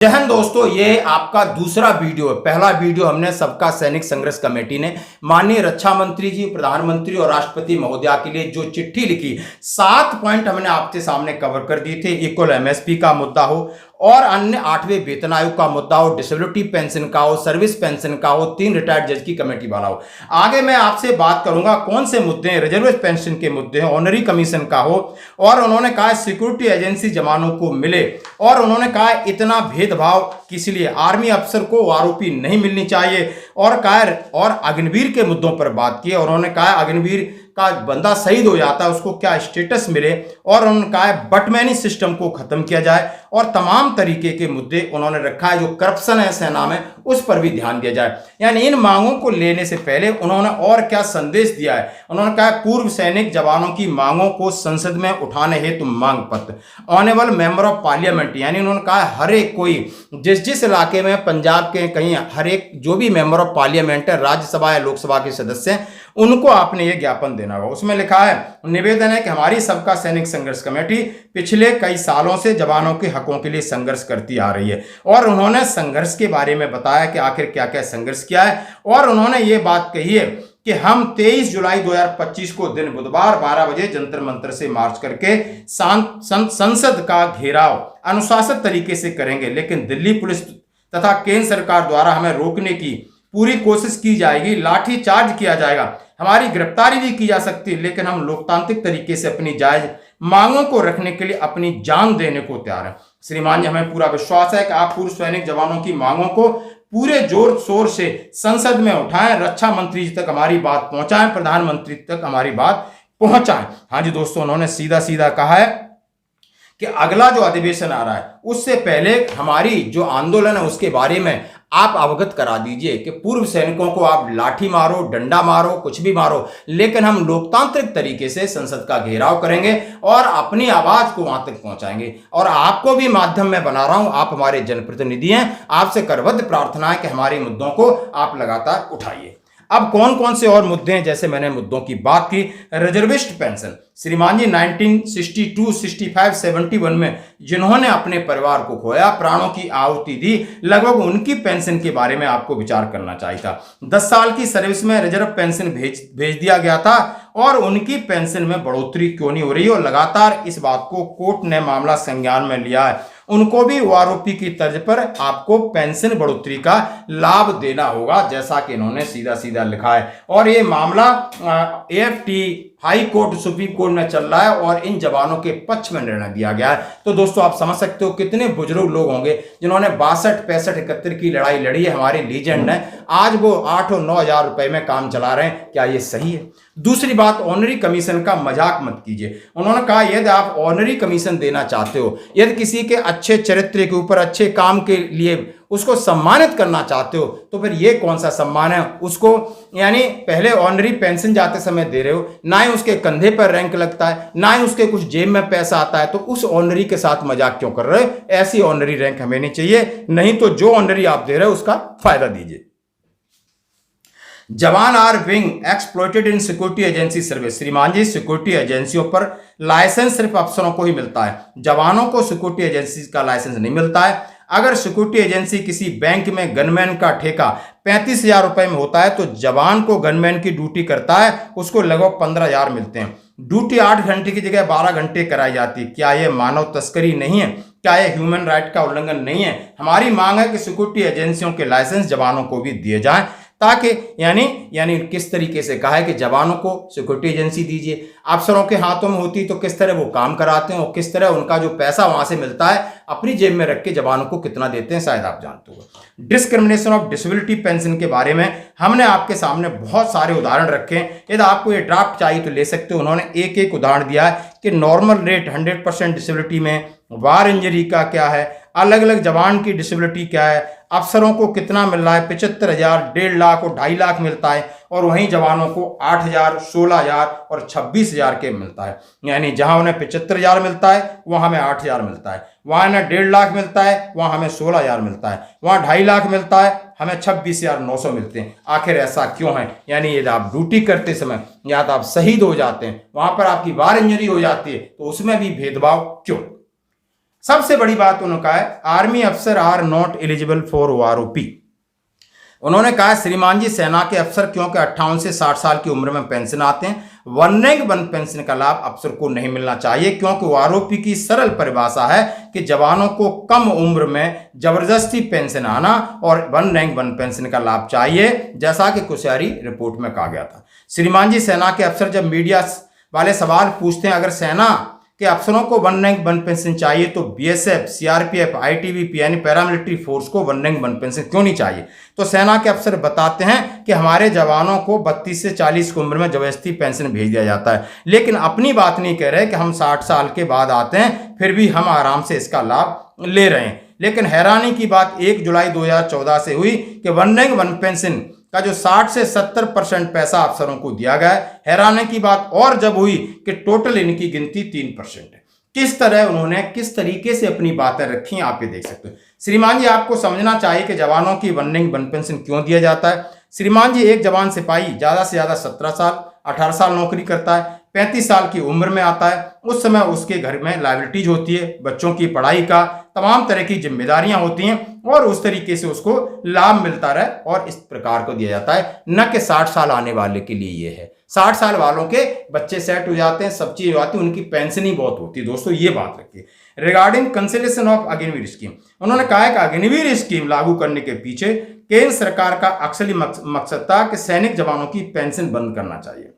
जय हिंद दोस्तों, ये आपका दूसरा वीडियो है। पहला वीडियो हमने सबका सैनिक संघर्ष कमेटी ने माननीय रक्षा मंत्री जी, प्रधानमंत्री और राष्ट्रपति महोदया के लिए जो चिट्ठी लिखी, 7 पॉइंट हमने आपके सामने कवर कर दिए थे। इक्वल एमएसपी का मुद्दा हो और अन्य 8वें वेतन आयोग का मुद्दा हो, डिसेबिलिटी पेंशन का हो, सर्विस पेंशन का हो, 3 रिटायर्ड जज की कमेटी वाला हो। आगे मैं आपसे बात करूंगा कौन से मुद्दे हैं, रिजर्व पेंशन के मुद्दे हैं, ऑनरी कमीशन का हो, और उन्होंने कहा सिक्योरिटी एजेंसी जवानों को मिले, और उन्होंने कहा इतना भेदभाव किस लिए, आर्मी अफसर को आरोपी नहीं मिलनी चाहिए, और कहा और अग्निवीर के मुद्दों पर बात की। उन्होंने कहा अग्निवीर का बंदा शहीद हो जाता है उसको क्या स्टेटस मिले, और उन्होंने कहा बटमैनी सिस्टम को खत्म किया जाए, और तमाम तरीके के मुद्दे उन्होंने रखा है। जो करप्शन है सेना में उस पर भी ध्यान दिया जाए। यानी इन मांगों को लेने से पहले उन्होंने और क्या संदेश दिया है, उन्होंने कहा पूर्व सैनिक जवानों की मांगों को संसद में उठाने हेतु मांग पत्र, ऑनेबल मेंबर ऑफ पार्लियामेंट, यानी उन्होंने कहा हर एक कोई जिस इलाके में पंजाब के कहीं हर एक जो भी मेंबर ऑफ पार्लियामेंट है, राज्यसभा या लोकसभा के सदस्य हैं, उनको आपने ये ज्ञापन देना होगा। उसमें लिखा है निवेदन है कि हमारी सबका सैनिक संघर्ष कमेटी पिछले कई सालों से जवानों के हकों के लिए संघर्ष करती आ रही है, और उन्होंने संघर्ष के बारे में बताया कि आखिर क्या क्या संघर्ष किया है। और उन्होंने ये बात कही है कि हम 23 जुलाई 2025 को दिन बुधवार 12 बजे जंतर मंतर से मार्च करके संसद का घेराव अनुशासित तरीके से करेंगे, लेकिन दिल्ली पुलिस तथा केंद्र सरकार द्वारा हमें रोकने की पूरी कोशिश की जाएगी, लाठी चार्ज किया जाएगा, हमारी गिरफ्तारी भी की जा सकती है, लेकिन हम लोकतांत्रिक तरीके से अपनी जायज मांगों को रखने के लिए अपनी जान देने को तैयार हैं। श्रीमान जी, हमें पूरा विश्वास है कि आप पूर्व सैनिक जवानों की मांगों को पूरे जोर शोर से संसद में उठाएं, रक्षा मंत्री जी तक हमारी बात पहुंचाएं, प्रधानमंत्री तक हमारी बात पहुंचाएं। हाँ जी दोस्तों, उन्होंने सीधा सीधा कहा है कि अगला जो अधिवेशन आ रहा है उससे पहले हमारी जो आंदोलन है उसके बारे में आप अवगत करा दीजिए कि पूर्व सैनिकों को आप लाठी मारो, डंडा मारो, कुछ भी मारो, लेकिन हम लोकतांत्रिक तरीके से संसद का घेराव करेंगे और अपनी आवाज को वहां तक पहुंचाएंगे। और आपको भी माध्यम में बना रहा हूं, आप हमारे जनप्रतिनिधि हैं, आपसे करबद्ध प्रार्थना है कि हमारे मुद्दों को आप लगातार उठाइए। अब कौन कौन से और मुद्दे हैं, जैसे मैंने मुद्दों की बात की, रिजर्विस्ट पेंशन। श्रीमान जी 1962, 65, 71 में जिन्होंने अपने परिवार को खोया, प्राणों की आहुति दी, लगभग उनकी पेंशन के बारे में आपको विचार करना चाहिए था। 10 साल की सर्विस में रिजर्व पेंशन भेज दिया गया था, और उनकी पेंशन में बढ़ोतरी क्यों नहीं हो रही, और लगातार इस बात को कोर्ट ने मामला संज्ञान में लिया है। उनको भी आरोपी की तर्ज पर आपको पेंशन बढ़ोतरी का लाभ देना होगा, जैसा कि इन्होंने सीधा सीधा लिखा है। और ये मामला AFT high court, supreme court में चल रहा है, और इन जवानों के पक्ष में निर्णय दिया गया है। तो दोस्तों आप समझ सकते हो कितने बुजुर्ग लोग होंगे जिन्होंने 62, 65, 71 की लड़ाई लड़ी है, हमारे लीजेंड हैं, आज वो 8 और 9 हजार रुपए में काम चला रहे हैं। क्या ये सही है? दूसरी बात, ऑनरी कमीशन का मजाक मत कीजिए। उन्होंने कहा यदि आप ऑनरी कमीशन देना चाहते हो, यदि किसी के अच्छे चरित्र के ऊपर, अच्छे काम के लिए उसको सम्मानित करना चाहते हो, तो फिर ये कौन सा सम्मान है उसको, यानी पहले ऑनरी पेंशन जाते समय दे रहे हो, ना ही उसके कंधे पर रैंक लगता है, ना ही उसके कुछ जेब में पैसा आता है, तो उस ऑनरी के साथ मजाक क्यों कर रहे हो? ऐसी ऑनरी रैंक हमें नहीं चाहिए, नहीं तो जो ऑनरी आप दे रहे हो उसका फायदा दीजिए। जवान are being exploited in security agency service. श्रीमान जी, सिक्योरिटी एजेंसियों पर लाइसेंस सिर्फ अफसरों को ही मिलता है, जवानों को सिक्योरिटी एजेंसी का लाइसेंस नहीं मिलता है। अगर सिक्योरिटी एजेंसी किसी बैंक में गनमैन का ठेका 35,000 रुपए में होता है, तो जवान को गनमैन की ड्यूटी करता है उसको लगभग 15,000 मिलते हैं। ड्यूटी 8 घंटे की जगह 12 घंटे कराई जाती है। क्या यह मानव तस्करी नहीं है? क्या यह ह्यूमन राइट का उल्लंघन नहीं है? हमारी मांग है कि सिक्योरिटी एजेंसियों के लाइसेंस जवानों को भी दिए जाएं, ताकि यानी किस तरीके से कहा है कि जवानों को सिक्योरिटी एजेंसी दीजिए, अफसरों के हाथों में होती तो किस तरह वो काम कराते हैं, और किस तरह उनका जो पैसा वहां से मिलता है अपनी जेब में रख के जवानों को कितना देते हैं, शायद आप जानते हो। डिस्क्रिमिनेशन ऑफ डिसेबिलिटी पेंशन के बारे में हमने आपके सामने बहुत सारे उदाहरण रखे हैं, यदि आपको ये ड्राफ्ट चाहिए तो ले सकते हो। उन्होंने एक एक उदाहरण दिया है कि नॉर्मल रेट 100% डिसेबिलिटी में, वार इंजरी का क्या है, अलग अलग जवान की डिसेबिलिटी क्या है, अफसरों को कितना मिल रहा है, 75,000, 1.5 लाख और 2.5 लाख मिलता है, और वहीं जवानों को 8,000, 16,000 और 26,000 के मिलता है। यानी जहां उन्हें 75,000 मिलता है वहां हमें 8,000 मिलता है, वहां इन्हें 1.5 लाख मिलता है वहां हमें 16,000 मिलता है, वहां 2.5 लाख मिलता है हमें 26,900 मिलते हैं। आखिर ऐसा क्यों है? यानी यदि आप ड्यूटी करते समय या तो आप शहीद हो जाते हैं, वहां पर आपकी वार इंजरी हो जाती है, तो उसमें भी भेदभाव क्यों? सबसे बड़ी बात उन्होंने कहा है, आर्मी अफसर are not eligible for OROP. उन्होंने कहा श्रीमान जी सेना के अफसर क्योंकि 58 से 60 साल की उम्र में पेंशन आते हैं, वन रैंक वन पेंशन का लाभ अफसर को नहीं मिलना चाहिए, क्योंकि ओआरओपी की सरल परिभाषा है कि जवानों को कम उम्र में जबरदस्ती पेंशन आना और वन रैंक वन पेंशन का लाभ चाहिए, जैसा कि कुशवाहा रिपोर्ट में कहा गया था। श्रीमान जी सेना के अफसर जब मीडिया वाले सवाल पूछते हैं, अगर सेना कि अफसरों को वन रैंक वन पेंशन चाहिए तो बीएसएफ, सीआरपीएफ, आईटीबीपी यानी पैरामिलिट्री फोर्स को वन रैंक वन पेंशन क्यों नहीं चाहिए? तो सेना के अफसर बताते हैं कि हमारे जवानों को 32 से 40 की उम्र में जबरदस्ती पेंशन भेज दिया जाता है, लेकिन अपनी बात नहीं कह रहे कि हम 60 साल के बाद आते हैं फिर भी हम आराम से इसका लाभ ले रहे हैं। लेकिन हैरानी की बात 1 जुलाई 2014 से हुई कि वन रैंक वन पेंशन का जो 60 से 70% पैसा अफसरों को दिया गया है। हैरानी की बात और जब हुई कि टोटल इनकी गिनती 3% है। किस तरह उन्होंने किस तरीके से अपनी बातें रखी आप ये देख सकते हो। श्रीमान जी आपको समझना चाहिए कि जवानों की वन रैंक वन पेंशन क्यों दिया जाता है। श्रीमान जी एक जवान सिपाही ज्यादा से ज्यादा 17 साल 18 साल नौकरी करता है, 35 साल की उम्र में आता है, उस समय उसके घर में लायबिलिटीज होती है, बच्चों की पढ़ाई का तमाम तरह की जिम्मेदारियां होती हैं और उस तरीके से उसको लाभ मिलता रहे और इस प्रकार को दिया जाता है, न कि 60 साल आने वाले के लिए ये है। 60 साल वालों के बच्चे सेट हो जाते हैं, सब चीज हो जाती है, उनकी पेंशन ही बहुत होती है। दोस्तों ये बात रखिए। Regarding conciliation of Agniveer scheme, उन्होंने कहा है कि अग्निवीर स्कीम लागू करने के पीछे केंद्र सरकार का असली मकसद था कि सैनिक जवानों की पेंशन बंद करना चाहिए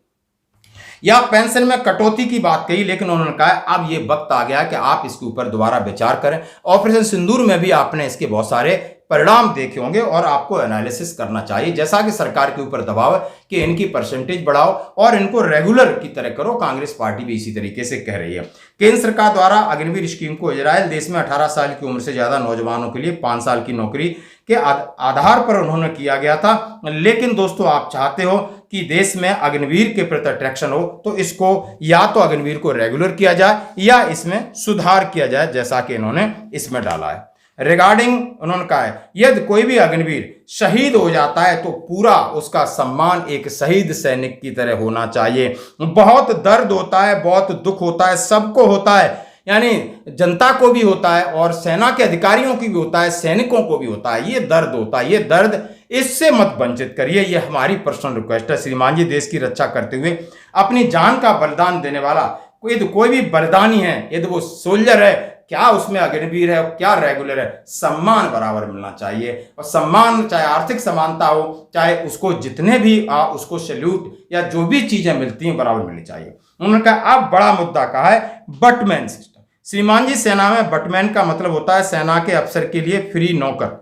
या पेंशन में कटौती की बात कही, लेकिन उन्होंने कहा अब ये वक्त आ गया कि आप इसके ऊपर दोबारा विचार करें। ऑपरेशन सिंदूर में भी आपने इसके बहुत सारे परिणाम देखे होंगे और आपको एनालिसिस करना चाहिए, जैसा कि सरकार के ऊपर दबाव है कि इनकी परसेंटेज बढ़ाओ और इनको रेगुलर की तरह करो। कांग्रेस पार्टी भी इसी तरीके से कह रही है। केंद्र सरकार द्वारा अग्निवीर स्कीम को इजराइल देश में 18 साल की उम्र से ज्यादा नौजवानों के लिए 5 साल की नौकरी के आधार पर उन्होंने किया गया था। लेकिन दोस्तों आप चाहते हो कि देश में अग्निवीर के प्रति अट्रैक्शन हो तो इसको या तो अग्निवीर को रेगुलर किया जाए या इसमें सुधार किया जाए, जैसा कि इन्होंने इसमें डाला है। रिगार्डिंग उन्होंने कहा है यदि कोई भी अग्निवीर शहीद हो जाता है तो पूरा उसका सम्मान एक शहीद सैनिक की तरह होना चाहिए। बहुत दर्द होता है, बहुत दुख होता है, सबको होता है, यानी जनता को भी होता है और सेना के अधिकारियों की भी होता है, सैनिकों को भी होता है। ये दर्द होता है, ये दर्द इससे मत वंचित करिए, ये हमारी पर्सनल रिक्वेस्ट है। श्रीमान जी देश की रक्षा करते हुए अपनी जान का बलिदान देने वाला कोई भी बलिदानी है, यदि वो सोल्जर है, क्या उसमें अग्निवीर है, क्या रेगुलर है, सम्मान बराबर मिलना चाहिए। और सम्मान चाहे आर्थिक समानता हो, चाहे उसको जितने भी उसको सैल्यूट या जो भी चीजें मिलती हैं बराबर मिलनी चाहिए। उन्होंने कहा अब बड़ा मुद्दा कहा है बटमैन सिस्टम। श्रीमान जी सेना में बटमैन का मतलब होता है सेना के अफसर के लिए फ्री नौकर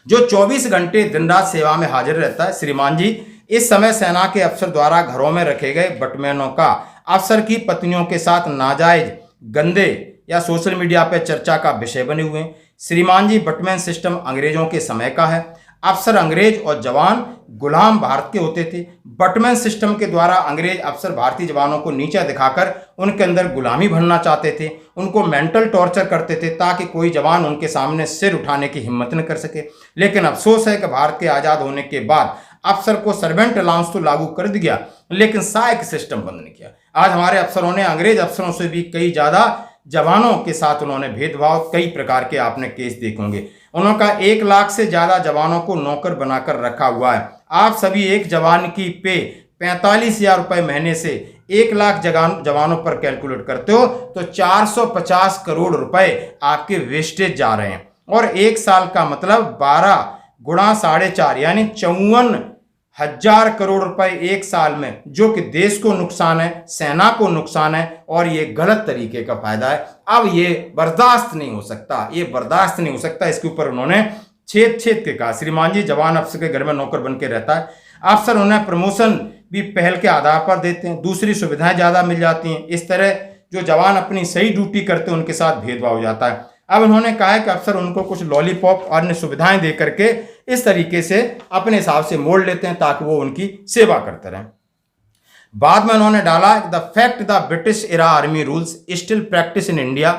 जो 24 घंटे दिन रात सेवा में हाजिर रहता है। श्रीमान जी इस समय सेना के अफसर द्वारा घरों में रखे गए बटमैनों का अफसर की पत्नियों के साथ नाजायज, गंदे या सोशल मीडिया पर चर्चा का विषय बने हुए हैं। श्रीमान जी बटमैन सिस्टम अंग्रेजों के समय का है। अफसर अंग्रेज और जवान गुलाम भारत के होते थे। बटमैन सिस्टम के द्वारा अंग्रेज अफसर भारतीय जवानों को नीचा दिखाकर उनके अंदर गुलामी भरना चाहते थे, उनको मेंटल टॉर्चर करते थे ताकि कोई जवान उनके सामने सिर उठाने की हिम्मत न कर सके। लेकिन अफसोस है कि भारत के आज़ाद होने के बाद अफसर को सर्वेंट अलाउंस तो लागू कर दिया लेकिन सहायक सिस्टम बंद नहीं किया। आज हमारे अफसरों ने अंग्रेज अफसरों से भी कई ज़्यादा जवानों के साथ उन्होंने भेदभाव, कई प्रकार के आपने केस देखे होंगे। उन्होंने कहा 1 लाख से ज्यादा जवानों को नौकर बनाकर रखा हुआ है। आप सभी एक जवान की पे 45,000 रुपए महीने से 1 लाख जवानों पर कैलकुलेट करते हो तो 450 करोड़ रुपए आपके वेस्टेज जा रहे हैं और 1 साल का मतलब 12 गुणा 4.5 यानी 54,000 करोड़ रुपए 1 साल में, जो कि देश को नुकसान है, सेना को नुकसान है और ये गलत तरीके का फायदा है। अब ये बर्दाश्त नहीं हो सकता, ये बर्दाश्त नहीं हो सकता। इसके ऊपर उन्होंने छेद के कहा श्रीमान जी जवान अफसर के घर में नौकर बन के रहता है। अफसर उन्हें प्रमोशन भी पहल के आधार पर देते हैं, दूसरी सुविधाएं ज्यादा मिल जाती हैं। इस तरह जो जवान अपनी सही ड्यूटी करते हैं उनके साथ भेदभाव हो जाता है। अब उन्होंने कहा है कि अफसर उनको कुछ लॉलीपॉप और अन्य सुविधाएं दे करके इस तरीके से अपने हिसाब से मोड़ लेते हैं ताकि वो उनकी सेवा करते रहें। बाद में उन्होंने डाला the fact the British era army rules still practice in India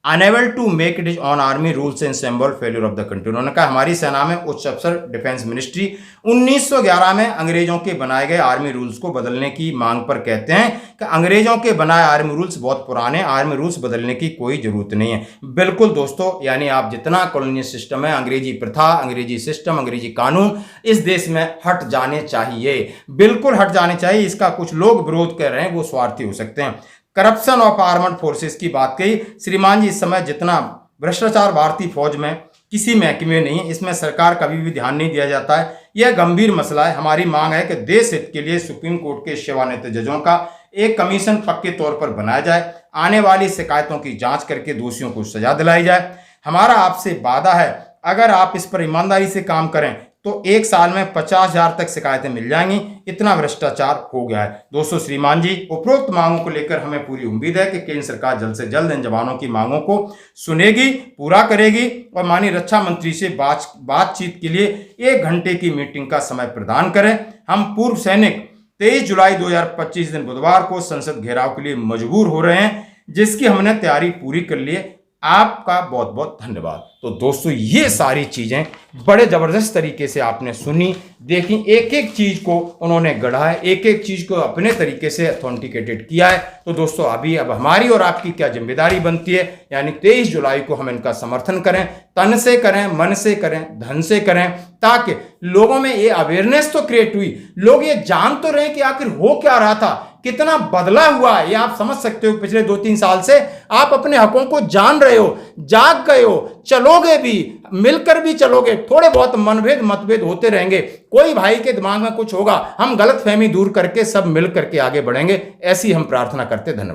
unable to make it is on army rules and symbol failure of the country. उन्होंने कहा हमारी सेना में उच्च अफसर डिफेंस मिनिस्ट्री 1911 में अंग्रेजों के बनाए गए आर्मी रूल्स को बदलने की मांग पर कहते हैं कि अंग्रेजों के बनाए आर्मी रूल्स बहुत पुराने, आर्मी रूल्स बदलने की कोई जरूरत नहीं है। बिल्कुल दोस्तों, यानी आप जितना कॉलोनियल सिस्टम है, अंग्रेजी प्रथा, अंग्रेजी सिस्टम, अंग्रेजी कानून इस देश में हट जाने चाहिए, बिल्कुल हट जाने चाहिए। इसका कुछ लोग विरोध कर रहे हैं, वो स्वार्थी हो सकते हैं। करप्शन ऑफ आर्मड फोर्सेस की बात कही श्रीमान जी, इस समय जितना भ्रष्टाचार भारतीय फौज में किसी महकमे में नहीं है, इसमें सरकार कभी भी ध्यान नहीं दिया जाता है। यह गंभीर मसला है। हमारी मांग है कि देश हित के लिए सुप्रीम कोर्ट के सेवानिवृत्त जजों का एक कमीशन पक्के तौर पर बनाया जाए, आने वाली शिकायतों की जांच करके दोषियों को सजा दिलाई जाए। हमारा आपसे वादा है, अगर आप इस पर ईमानदारी से काम करें तो 1 साल में 50,000 तक शिकायतें मिल जाएंगी। इतना भ्रष्टाचार हो गया है। दोस्तों श्रीमान जी, उपरोक्त मांगों को लेकर हमें पूरी उम्मीद है कि केंद्र सरकार जल्द से जल्द इन जवानों की मांगों को सुनेगी, पूरा करेगी और माननीय रक्षा मंत्री से बातचीत के लिए 1 घंटे की मीटिंग का समय प्रदान करें। हम पूर्व सैनिक 23 जुलाई 2025 दिन बुधवार को संसद घेराव के लिए मजबूर हो रहे हैं, जिसकी हमने तैयारी पूरी कर ली है। आपका बहुत बहुत धन्यवाद। तो दोस्तों, ये सारी चीजें बड़े जबरदस्त तरीके से आपने सुनी, देखी, एक एक चीज को उन्होंने गढ़ा है, एक एक चीज को अपने तरीके से ऑथेंटिकेटेड किया है। तो दोस्तों, अब हमारी और आपकी क्या जिम्मेदारी बनती है, यानी 23 जुलाई को हम इनका समर्थन करें, तन से करें, मन से करें, धन से करें, ताकि लोगों में ये अवेयरनेस तो क्रिएट हुई, लोग ये जान तो रहे कि आखिर हो क्या रहा था, कितना बदला हुआ है। ये आप समझ सकते हो, पिछले 2-3 साल से आप अपने हकों को जान रहे हो, जाग गए हो, चलोगे भी, मिलकर भी चलोगे। थोड़े बहुत मनभेद मतभेद होते रहेंगे, कोई भाई के दिमाग में कुछ होगा, हम गलतफहमी दूर करके सब मिल करके आगे बढ़ेंगे, ऐसी हम प्रार्थना करते। धन्यवाद।